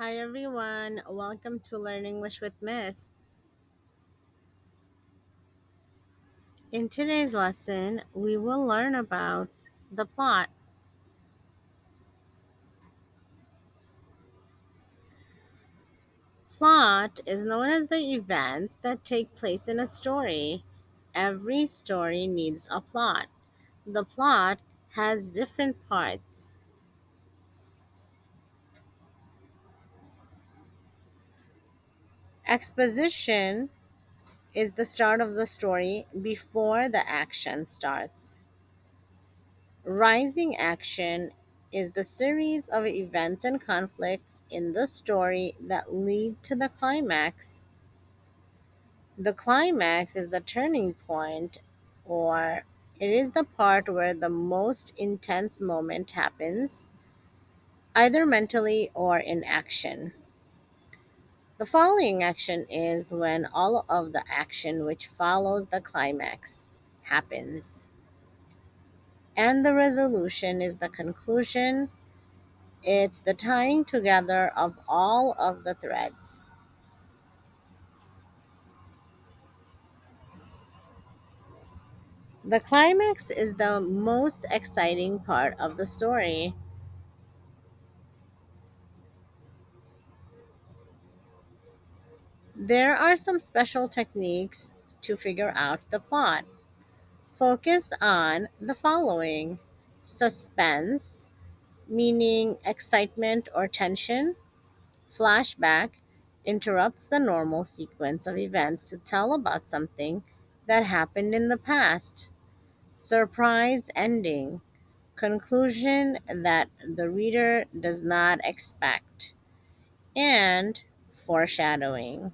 Hi everyone, welcome to Learn English with Miss. In today's lesson, we will learn about the plot. Plot is known as the events that take place in a story. Every story needs a plot. The plot has different parts. Exposition is the start of the story before the action starts. Rising action is the series of events and conflicts in the story that lead to the climax. The climax is the turning point, or it is the part where the most intense moment happens, either mentally or in action. The following action is when all of the action which follows the climax happens. And the resolution is the conclusion. It's the tying together of all of the threads. The climax is the most exciting part of the story. There are some special techniques to figure out the plot. Focus on the following: suspense, meaning excitement or tension. Flashback interrupts the normal sequence of events to tell about something that happened in the past. Surprise ending, conclusion that the reader does not expect, and foreshadowing.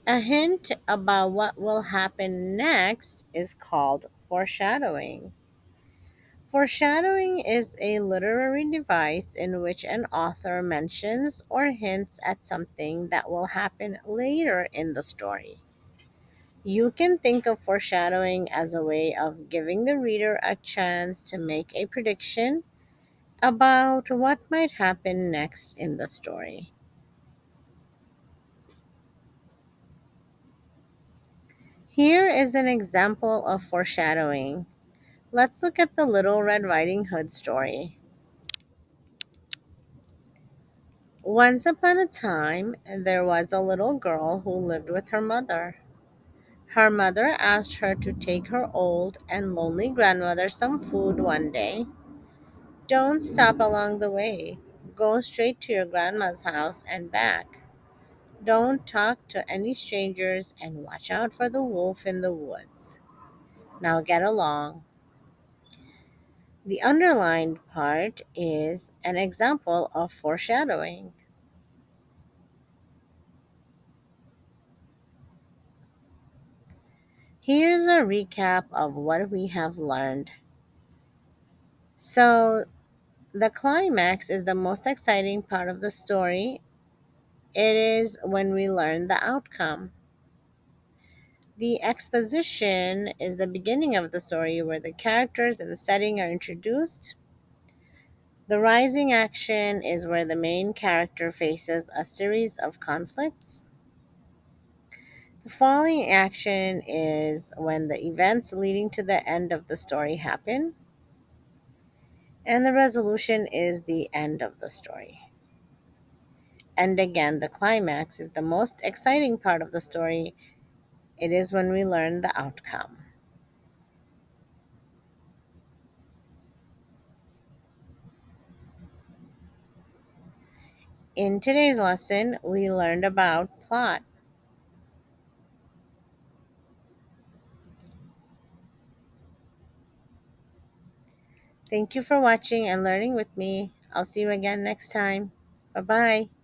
A hint about what will happen next is called foreshadowing. Foreshadowing is a literary device in which an author mentions or hints at something that will happen later in the story. You can think of foreshadowing as a way of giving the reader a chance to make a prediction about what might happen next in the story. Here is an example of foreshadowing. Let's look at the Little Red Riding Hood story. Once upon a time, there was a little girl who lived with her mother. Her mother asked her to take her old and lonely grandmother some food one day. Don't stop along the way. Go straight to your grandma's house and back. Don't talk to any strangers and watch out for the wolf in the woods. Now get along. The underlined part is an example of foreshadowing. Here's a recap of what we have learned. So, the climax is the most exciting part of the story. It is when we learn the outcome. The exposition is the beginning of the story where the characters and the setting are introduced. The rising action is where the main character faces a series of conflicts. The falling action is when the events leading to the end of the story happen. And the resolution is the end of the story. And again, the climax is the most exciting part of the story. It is when we learn the outcome. In today's lesson, we learned about plot. Thank you for watching and learning with me. I'll see you again next time. Bye bye.